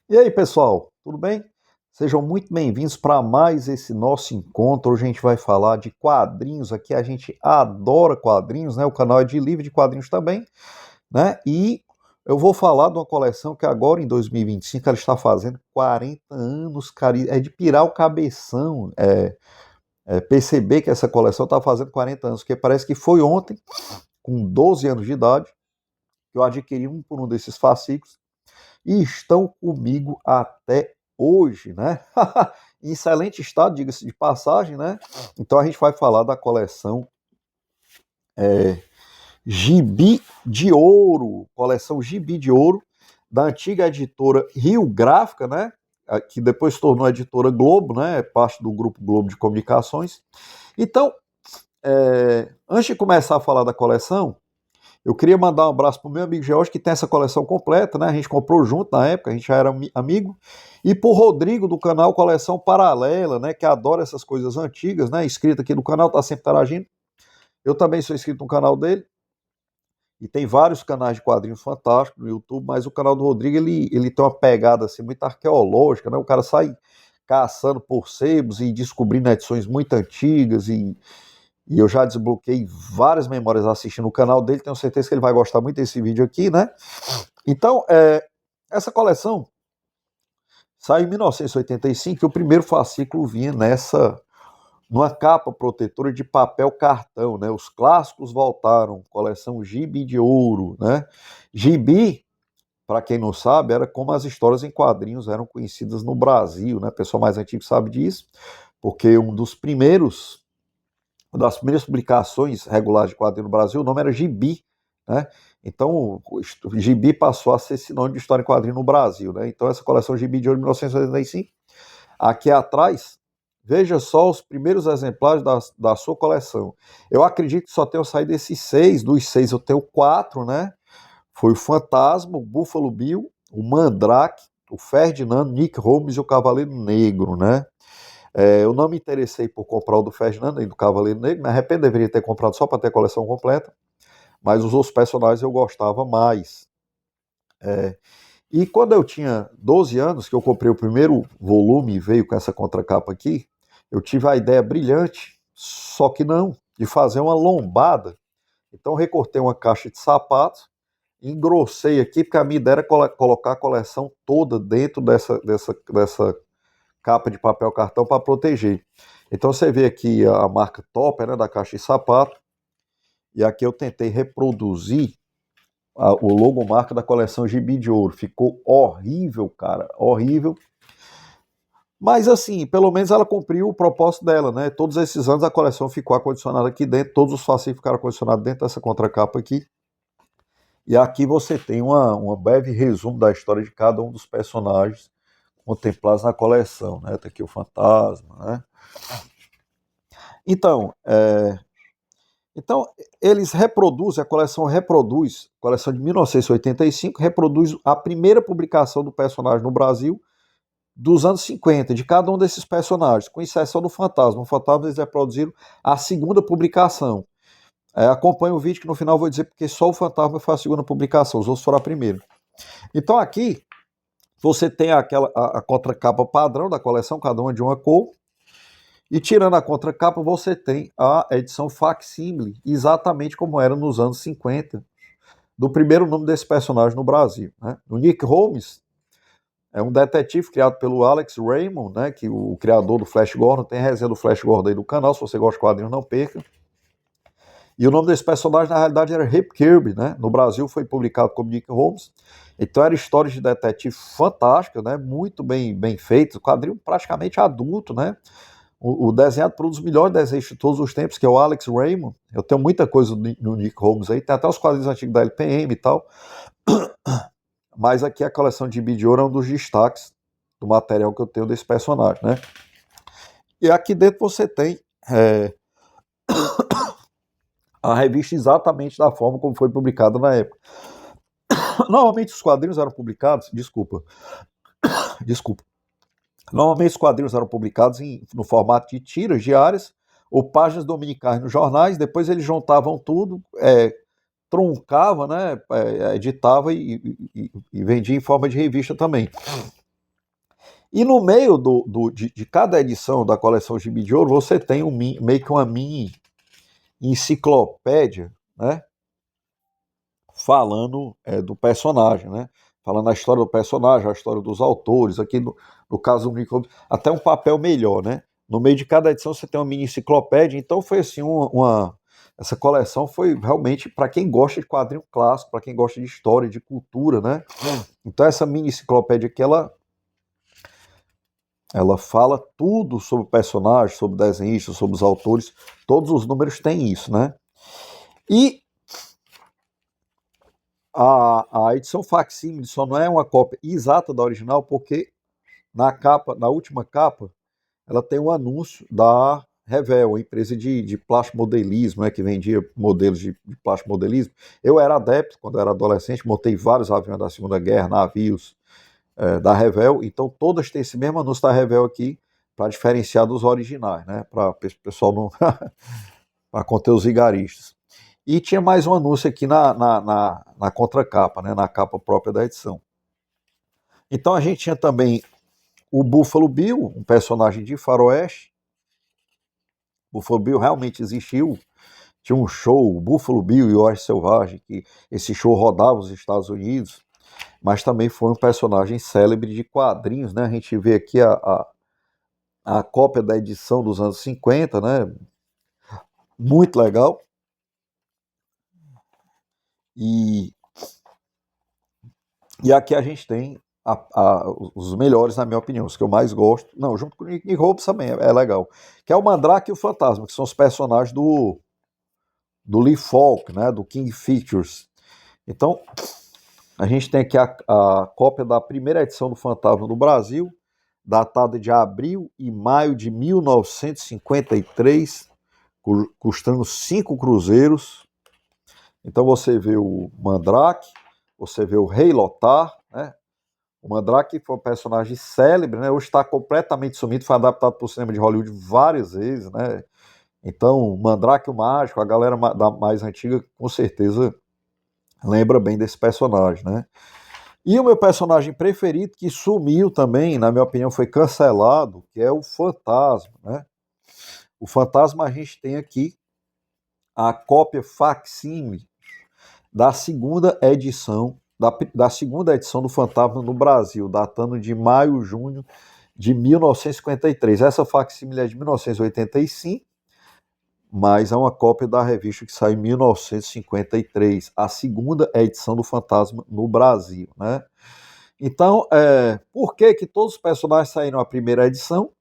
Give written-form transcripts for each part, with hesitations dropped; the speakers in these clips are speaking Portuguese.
E aí, pessoal, tudo bem? Sejam muito bem-vindos para mais esse nosso encontro. Hoje a gente vai falar de quadrinhos aqui. A gente adora quadrinhos, né? O canal é de livro de quadrinhos também, né? E eu vou falar de uma coleção que agora em 2025 ela está fazendo 40 anos, cara. É de pirar o cabeção, perceber que essa coleção está fazendo 40 anos, porque parece que foi ontem, com 12 anos de idade, que eu adquiri um por um desses fascículos e estão comigo até hoje, né? Em excelente estado, diga-se de passagem, né? Então a gente vai falar da coleção Gibi de Ouro, da antiga editora Rio Gráfica, né? Que depois se tornou a editora Globo, né? É parte do grupo Globo de Comunicações. Então, antes de começar a falar da coleção, eu queria mandar um abraço pro meu amigo George, que tem essa coleção completa, né? A gente comprou junto na época, a gente já era amigo. E pro Rodrigo, do canal Coleção Paralela, né? Que adora essas coisas antigas, né? Inscrito aqui no canal, tá sempre interagindo. Eu também sou inscrito no canal dele. E tem vários canais de quadrinhos fantásticos no YouTube, mas o canal do Rodrigo, ele tem uma pegada assim, muito arqueológica, né? O cara sai caçando por sebos e descobrindo edições muito antigas e eu já desbloqueei várias memórias assistindo o canal dele, tenho certeza que ele vai gostar muito desse vídeo aqui, né? Então, essa coleção saiu em 1985 e o primeiro fascículo vinha numa capa protetora de papel cartão, né? Os clássicos voltaram, coleção Gibi de Ouro, né? Gibi, para quem não sabe, era como as histórias em quadrinhos eram conhecidas no Brasil, né? O pessoal mais antigo sabe disso, porque uma das primeiras publicações regulares de quadrinho no Brasil, o nome era Gibi, né? Então, o Gibi passou a ser sinônimo de história em quadrinho no Brasil, né? Então, essa coleção Gibi de 1985, aqui atrás, veja só os primeiros exemplares da sua coleção. Eu acredito que só tenham saído esses seis, dos seis eu tenho quatro, né? Foi o Fantasma, o Buffalo Bill, o Mandrake, o Ferdinando, Nick Holmes e o Cavaleiro Negro, né? Eu não me interessei por comprar o do Ferdinando nem do Cavaleiro Negro, me arrependo, deveria ter comprado só para ter a coleção completa, mas os outros personagens eu gostava mais. E quando eu tinha 12 anos, que eu comprei o primeiro volume e veio com essa contracapa aqui, eu tive a ideia brilhante, só que não, de fazer uma lombada. Então eu recortei uma caixa de sapatos, engrossei aqui, porque a minha ideia era colocar a coleção toda dentro dessa capa de papel cartão para proteger. Então você vê aqui a marca Topper, né, da caixa de sapato, e aqui eu tentei reproduzir o logomarca da coleção Gibi de Ouro. Ficou horrível, cara, horrível. Mas assim, pelo menos ela cumpriu o propósito dela, né? Todos esses anos a coleção ficou acondicionada aqui dentro, todos os fascículos ficaram acondicionados dentro dessa contracapa aqui. E aqui você tem uma breve resumo da história de cada um dos personagens contemplados na coleção, né? Tá aqui o Fantasma, né? Então, então, eles reproduzem, a coleção de 1985 reproduz a primeira publicação do personagem no Brasil dos anos 50, de cada um desses personagens, com exceção do Fantasma. O Fantasma eles reproduziram a segunda publicação. Acompanhe o vídeo que no final eu vou dizer porque só o Fantasma foi a segunda publicação, os outros foram a primeira. Então aqui você tem a contracapa padrão da coleção, cada uma de uma cor, e tirando a contracapa, você tem a edição facsimile, exatamente como era nos anos 50, do primeiro nome desse personagem no Brasil. Né? O Nick Holmes é um detetive criado pelo Alex Raymond, né, que o criador do Flash Gordon, tem resenha do Flash Gordon aí do canal, se você gosta de quadrinhos, não perca. E o nome desse personagem, na realidade, era Rip Kirby, né? No Brasil foi publicado como Nick Holmes. Então era história de detetive fantástica, né? Muito bem feito, quadrinho praticamente adulto, né? O desenhado por um dos melhores desenhos de todos os tempos, que é o Alex Raymond. Eu tenho muita coisa no Nick Holmes aí, tem até os quadrinhos antigos da LPM e tal. Mas aqui a coleção de Gibi de Ouro é um dos destaques do material que eu tenho desse personagem, né? E aqui dentro você tem a revista exatamente da forma como foi publicada na época. Normalmente os quadrinhos eram publicados, desculpa. Normalmente os quadrinhos eram publicados no formato de tiras diárias ou páginas dominicais nos jornais, depois eles juntavam tudo, truncava, né, editava e vendia em forma de revista também. E no meio de cada edição da coleção Gibi de Ouro, você tem meio que uma mini enciclopédia, né? Falando do personagem, né? Falando a história do personagem, a história dos autores, aqui no caso do Nico, até um papel melhor, né? No meio de cada edição você tem uma mini enciclopédia, então foi assim essa coleção foi realmente para quem gosta de quadrinho clássico, para quem gosta de história, de cultura, né? Então essa mini enciclopédia aqui, ela fala tudo sobre o personagem, sobre o desenhista, sobre os autores, todos os números têm isso, né? E a edição facsímile só não é uma cópia exata da original, porque na última capa, ela tem um anúncio da Revell, a empresa de plástico modelismo, né, que vendia modelos de plástico modelismo. Eu era adepto, quando eu era adolescente, montei vários aviões da Segunda Guerra, navios da Revell, então todas têm esse mesmo anúncio da Revell aqui, para diferenciar dos originais, né, para o pessoal não... para conter os vigaristas. E tinha mais um anúncio aqui na contracapa, né, na capa própria da edição. Então a gente tinha também o Buffalo Bill, um personagem de faroeste. Buffalo Bill realmente existiu. Tinha um show, o Buffalo Bill e o Oeste Selvagem, que esse show rodava os Estados Unidos, mas também foi um personagem célebre de quadrinhos, né? A gente vê aqui a cópia da edição dos anos 50, né? Muito legal. E aqui a gente tem os melhores, na minha opinião, os que eu mais gosto. Não, junto com o Nick Hobbs também é legal. Que é o Mandrake e o Fantasma, que são os personagens do Lee Falk, né, do King Features. Então, a gente tem aqui a cópia da primeira edição do Fantasma do Brasil, datada de abril e maio de 1953, custando 5 cruzeiros. Então você vê o Mandrake, você vê o Rei Lothar, né? O Mandrake foi um personagem célebre, né? Hoje está completamente sumido, foi adaptado para o cinema de Hollywood várias vezes, né? Então, Mandrake o Mágico, a galera da mais antiga, com certeza lembra bem desse personagem, né? E o meu personagem preferido, que sumiu também, na minha opinião, foi cancelado, que é o Fantasma, né? O Fantasma a gente tem aqui a cópia facsímile da segunda edição da segunda edição do Fantasma no Brasil, datando de maio, junho de 1953. Essa facsímile é de 1985, mas é uma cópia da revista que saiu em 1953, a segunda edição do Fantasma no Brasil, né? Então, por que todos os personagens saíram a primeira edição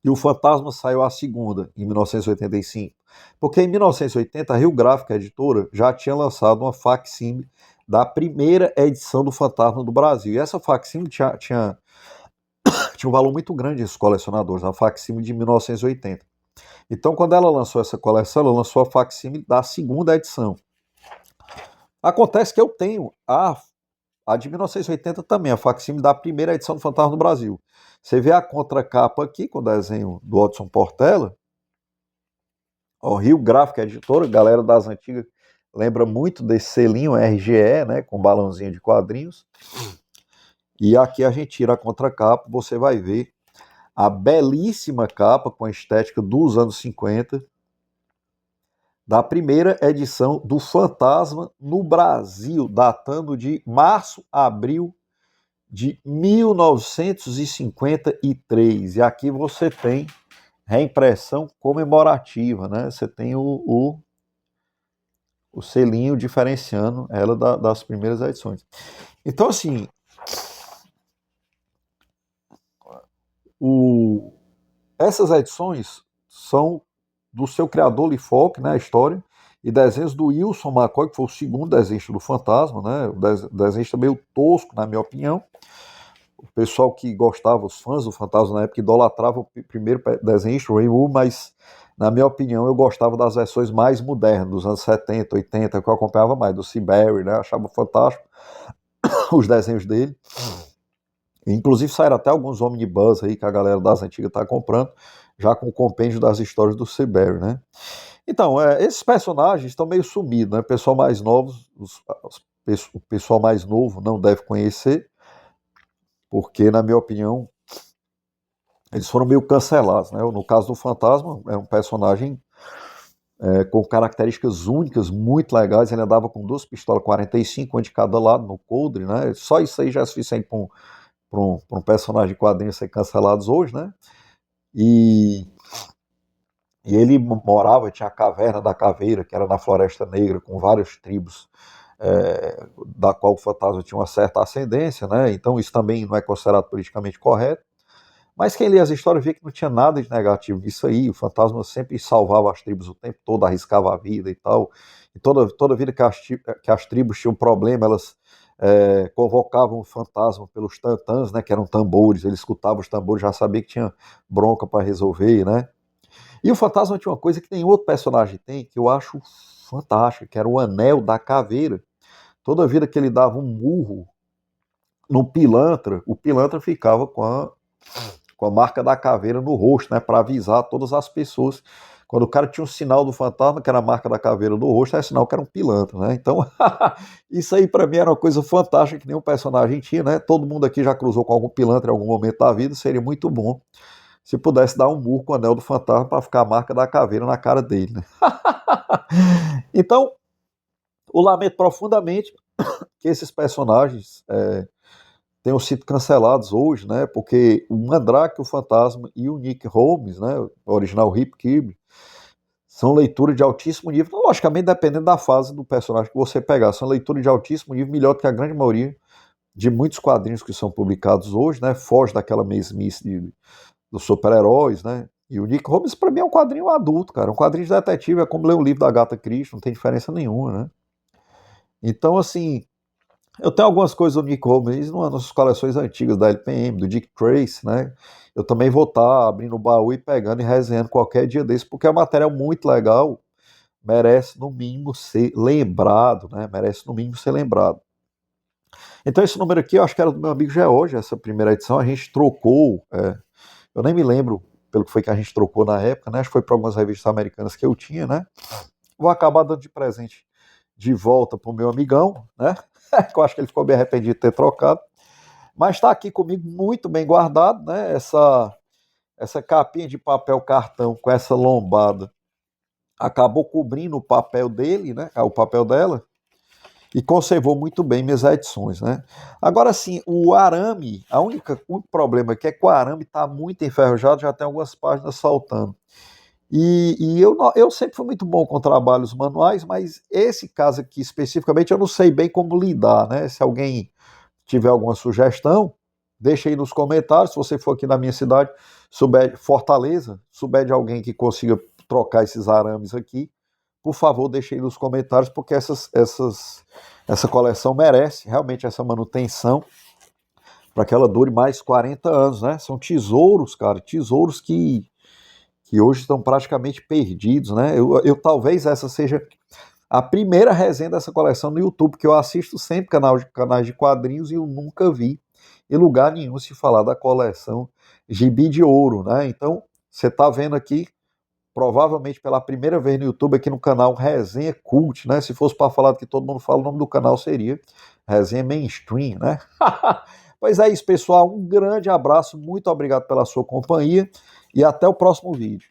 e o Fantasma saiu a segunda, em 1985? Porque em 1980 a Rio Gráfica, a editora, já tinha lançado uma facsímile da primeira edição do Fantasma do Brasil. E essa facsímile tinha um valor muito grande esses colecionadores, a facsímile de 1980. Então, quando ela lançou essa coleção, ela lançou a facsímile da segunda edição. Acontece que eu tenho a de 1980 também, a facsímile da primeira edição do Fantasma do Brasil. Você vê a contracapa aqui, com o desenho do Odson Portela. O Rio Gráfica Editora, galera das antigas lembra muito desse selinho RGE, né, com balãozinho de quadrinhos. E aqui a gente tira a contracapa, você vai ver a belíssima capa com a estética dos anos 50, da primeira edição do Fantasma no Brasil, datando de março a abril de 1953. E aqui você tem reimpressão comemorativa, né? Você tem o selinho diferenciando ela das primeiras edições. Então, assim, essas edições são do seu criador Lee Falk, né, a história, e desenhos do Wilson McCoy, que foi o segundo desenhista do Fantasma, né, o desenhista meio tosco, na minha opinião. O pessoal que gostava, os fãs do Fantasma na época, idolatrava o primeiro desenhista, o Ray Moore, mas, na minha opinião, eu gostava das versões mais modernas, dos anos 70, 80, que eu acompanhava mais, do Seabury, né, achava fantástico os desenhos dele. Inclusive saíram até alguns omnibus aí que a galera das antigas está comprando, já com o compêndio das histórias do Seabury, né? Então, esses personagens estão meio sumidos, né? O pessoal mais novo, o pessoal mais novo não deve conhecer, porque, na minha opinião, eles foram meio cancelados, né? No caso do Fantasma, é um personagem com características únicas, muito legais. Ele andava com duas pistolas 45, uma de cada lado, no coldre, né? Só isso aí já é suficiente para um personagem de quadrinhos ser cancelados hoje, né? E, e ele morava, tinha a Caverna da Caveira, que era na Floresta Negra, com várias tribos, da qual o Fantasma tinha uma certa ascendência, né? Então isso também não é considerado politicamente correto. Mas quem lê as histórias vê que não tinha nada de negativo nisso aí. O Fantasma sempre salvava as tribos o tempo todo, arriscava a vida e tal. E toda vida que as tribos tinham um problema, elas convocavam o Fantasma pelos tantãs, né, que eram tambores. Ele escutava os tambores, já sabia que tinha bronca para resolver, né? E o Fantasma tinha uma coisa que nenhum outro personagem tem, que eu acho fantástica, que era o Anel da Caveira. Toda vida que ele dava um murro no pilantra, o pilantra ficava com a marca da caveira no rosto, né, para avisar todas as pessoas. Quando o cara tinha um sinal do fantasma, que era a marca da caveira no rosto, era sinal que era um pilantra, né? Então, isso aí para mim era uma coisa fantástica que nenhum personagem tinha, né? Todo mundo aqui já cruzou com algum pilantra em algum momento da vida, seria muito bom se pudesse dar um murro com o anel do fantasma para ficar a marca da caveira na cara dele, né? Então, eu lamento profundamente que esses personagens tenham sido cancelados hoje, né? Porque o Mandrake, o Fantasma e o Nick Holmes, né? O original Rip Kirby, são leituras de altíssimo nível. Logicamente, dependendo da fase do personagem que você pegar, são leituras de altíssimo nível, melhor do que a grande maioria de muitos quadrinhos que são publicados hoje, né? Foge daquela mesmice dos super-heróis, né? E o Nick Holmes, para mim, é um quadrinho adulto, cara. Um quadrinho de detetive, é como ler um livro da Agatha Christie, não tem diferença nenhuma, né? Então, assim, eu tenho algumas coisas do Nick Holmes nas nossas coleções antigas da LPM, do Dick Tracy, né? Eu também vou estar abrindo o baú e pegando e resenhando qualquer dia desse, porque é um material muito legal, merece no mínimo ser lembrado, né? Merece no mínimo ser lembrado. Então esse número aqui, eu acho que era do meu amigo George, essa primeira edição, a gente trocou, eu nem me lembro pelo que foi que a gente trocou na época, né? Acho que foi para algumas revistas americanas que eu tinha, né? Vou acabar dando de presente de volta pro meu amigão, né? Que eu acho que ele ficou bem arrependido de ter trocado. Mas está aqui comigo muito bem guardado, né? Essa capinha de papel cartão com essa lombada acabou cobrindo o papel dele, né? O papel dela, e conservou muito bem minhas edições, né? Agora sim, o arame, o único problema aqui é que o arame está muito enferrujado, já tem algumas páginas saltando. E eu sempre fui muito bom com trabalhos manuais, mas esse caso aqui especificamente eu não sei bem como lidar, né? Se alguém tiver alguma sugestão, deixa aí nos comentários. Se você for aqui na minha cidade, souber Fortaleza, souber de alguém que consiga trocar esses arames aqui, por favor, deixe aí nos comentários, porque essa coleção merece realmente essa manutenção para que ela dure mais 40 anos, né? São tesouros, cara, tesouros que hoje estão praticamente perdidos, né? Eu talvez essa seja a primeira resenha dessa coleção no YouTube, que eu assisto sempre canais de quadrinhos e eu nunca vi em lugar nenhum se falar da coleção Gibi de Ouro, né? Então, você está vendo aqui, provavelmente pela primeira vez no YouTube, aqui no canal Resenha Cult, né? Se fosse para falar do que todo mundo fala, o nome do canal seria Resenha Mainstream, né? Pois é isso, pessoal. Um grande abraço, muito obrigado pela sua companhia e até o próximo vídeo.